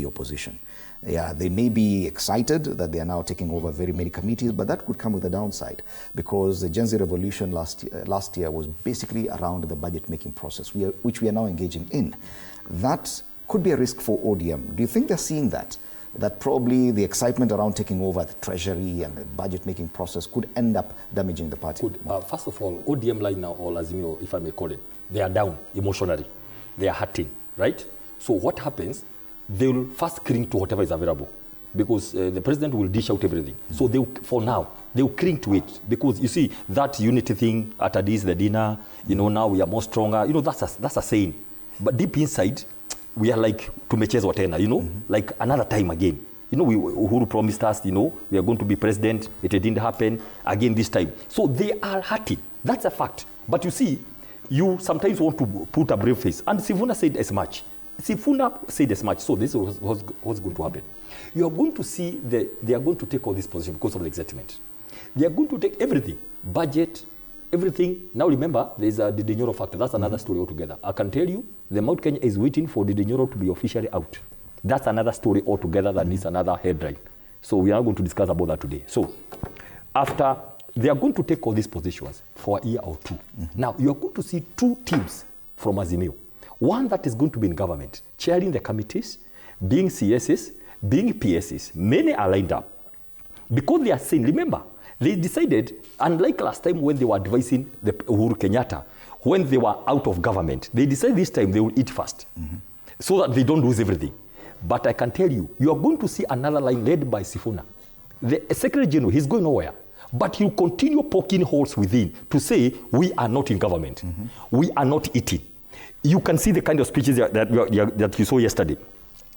the opposition. Yeah, they may be excited that they are now taking over very many committees, but that could come with a downside, because the Gen Z revolution last year was basically around the budget-making process, which we are now engaging in. That could be a risk for ODM. Do you think they're seeing that? That probably the excitement around taking over the treasury and the budget-making process could end up damaging the party? First of all, ODM line now, or Azimio, if I may call it, they are down emotionally. They are hurting, right? So what happens? They will first cling to whatever is available, because the president will dish out everything. So they will, for now, they will cling to it, because you see that unity thing at Addis, the dinner, you know, now we are more stronger. You know, that's a saying. But deep inside, we are like tumechezwa tena, you know, like another time again. You know, Uhuru promised us, you know, we are going to be president. It didn't happen again this time. So they are hurting. That's a fact. But you see, you sometimes want to put a brave face. And Sifuna said as much. Sifuna said as much. So this is what's going to happen. You are going to see that they are going to take all this position because of the excitement. They are going to take everything, budget, everything. Now remember, there is a Dede Nyoro factor. That's another story altogether. I can tell you, the Mount Kenya is waiting for Dede Nyoro to be officially out. That's another story altogether that needs another headline. So we are not going to discuss about that today. So after, they are going to take all these positions for a year or two. Now you are going to see two teams from Azimio. One that is going to be in government, chairing the committees, being CSs, being PSs. Many are lined up. Because they are saying, remember, they decided, unlike last time when they were advising the Uhuru Kenyatta, when they were out of government, they decided this time they will eat first, so that they don't lose everything. But I can tell you, you are going to see another line led by Sifuna. The Secretary General, he's going nowhere. But he'll continue poking holes within to say, we are not in government. We are not eating. You can see the kind of speeches that you saw yesterday.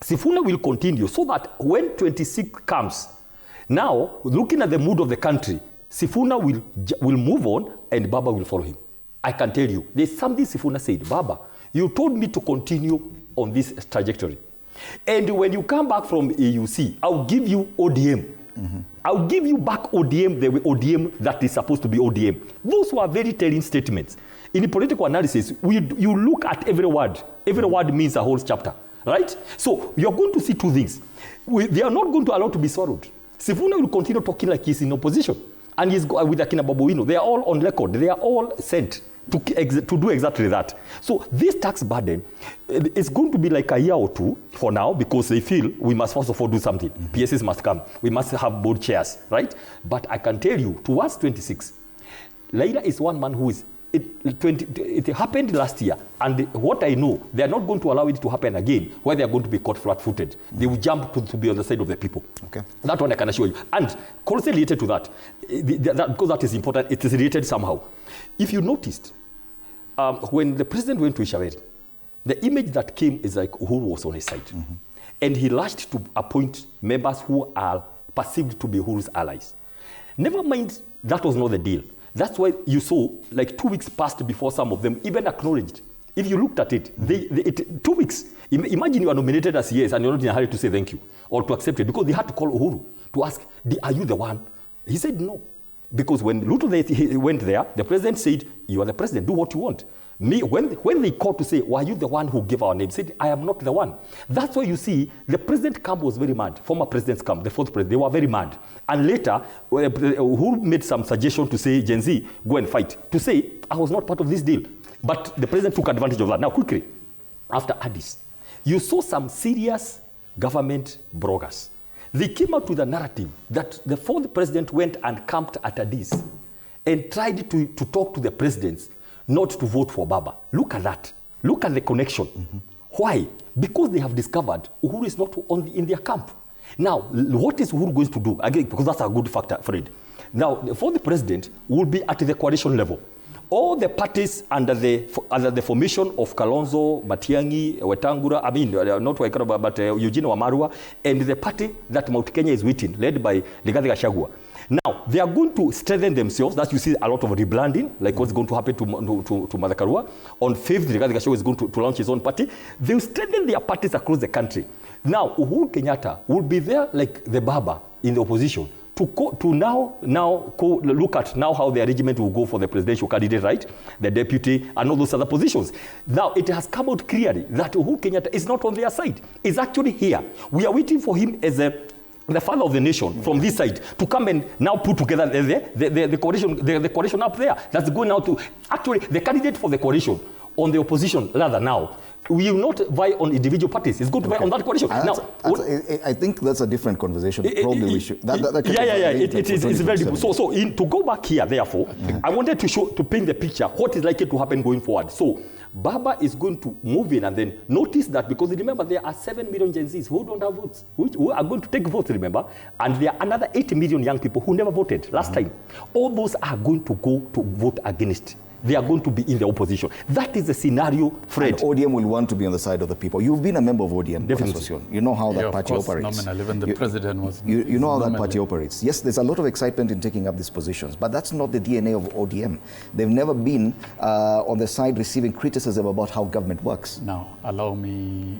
Sifuna will continue so that when 26 comes, now, looking at the mood of the country, Sifuna will move on and Baba will follow him. I can tell you, there's something Sifuna said, Baba, you told me to continue on this trajectory. And when you come back from AUC, I'll give you ODM. I'll give you back ODM, the ODM that is supposed to be ODM. Those were very telling statements. In political analysis, you look at every word. Every word means a whole chapter, right? So you're going to see two things. They are not going to allow to be swallowed. Sifuna will continue talking like he's in opposition. And he's with Akina Babu Owino. They are all on record. They are all sent to do exactly that. So this tax burden is going to be like a year or two for now, because they feel we must first of all do something. PSs must come. We must have board chairs, right? But I can tell you, towards 26, Raila is one man who is, it happened last year, and what I know, they are not going to allow it to happen again, where they are going to be caught flat-footed. They will jump to be on the side of the people. Okay. That one I can assure you. And closely related to that, because that is important, it is related somehow. If you noticed, when the president went to Ishaweri, the image that came is like Uhuru was on his side. And he rushed to appoint members who are perceived to be Uhuru's allies. Never mind, that was not the deal. That's why you saw, like 2 weeks passed before some of them even acknowledged. If you looked at it, 2 weeks. Imagine you are nominated as yes, and you're not in a hurry to say thank you or to accept it, because they had to call Uhuru to ask, are you the one? He said no. Because when Luto went there, the president said, you are the president, do what you want. When they called to say, were you the one who gave our name? Said, I am not the one. That's why you see, the president camp was very mad. Former president's camp, the fourth president, they were very mad. And later, who made some suggestion to say, Gen Z, go and fight. To say, I was not part of this deal. But the president took advantage of that. Now, quickly, after Addis, you saw some serious government bloggers. They came out with a narrative that the fourth president went and camped at Addis and tried to talk to the presidents not to vote for Baba. Look at that. Look at the connection. Why? Because they have discovered Uhuru is not in their camp. Now, what is Uhuru going to do? Again, because that's a good factor, Fred. Now, for the president, will be at the coalition level. All the parties under the formation of Kalonzo, Matiang'i, Wetangula, not Waikaro, but Eugene Wamalwa, and the party that Mount Kenya is waiting, led by Rigathi Gachagua. Now, they are going to strengthen themselves. That you see a lot of rebranding, like what's going to happen to Madakarua. On 5th, Rigathi Gachagua is going to launch his own party. They will strengthen their parties across the country. Now, Uhuru Kenyatta will be there like the Baba in the opposition to now look at now how the arrangement will go for the presidential candidate, right? The deputy and all those other positions. Now it has come out clearly that Uhuru Kenyatta is not on their side. He's actually here. We are waiting for him as the father of the nation from this side to come and now put together the coalition up there. That's going now to actually the candidate for the coalition on the opposition rather now. We will not vie on individual parties. It's good to vie on that coalition. I think that's a different conversation. Probably we should. It is very different. So to go back here, therefore, I wanted to paint the picture what is likely to happen going forward. So BAMBA is going to move in and then notice that, because remember there are 7 million Gen Zs who don't have votes, who are going to take votes, remember, and there are another 8 million young people who never voted last time. All those are going to go to vote against. They are going to be in the opposition. That is the scenario, Fred. And ODM will want to be on the side of the people. You've been a member of ODM. Definitely. You know how that party operates. Nominally, when the president was... You know how that party operates. Yes, there's a lot of excitement in taking up these positions, but that's not the DNA of ODM. They've never been on the side receiving criticism about how government works. Now, allow me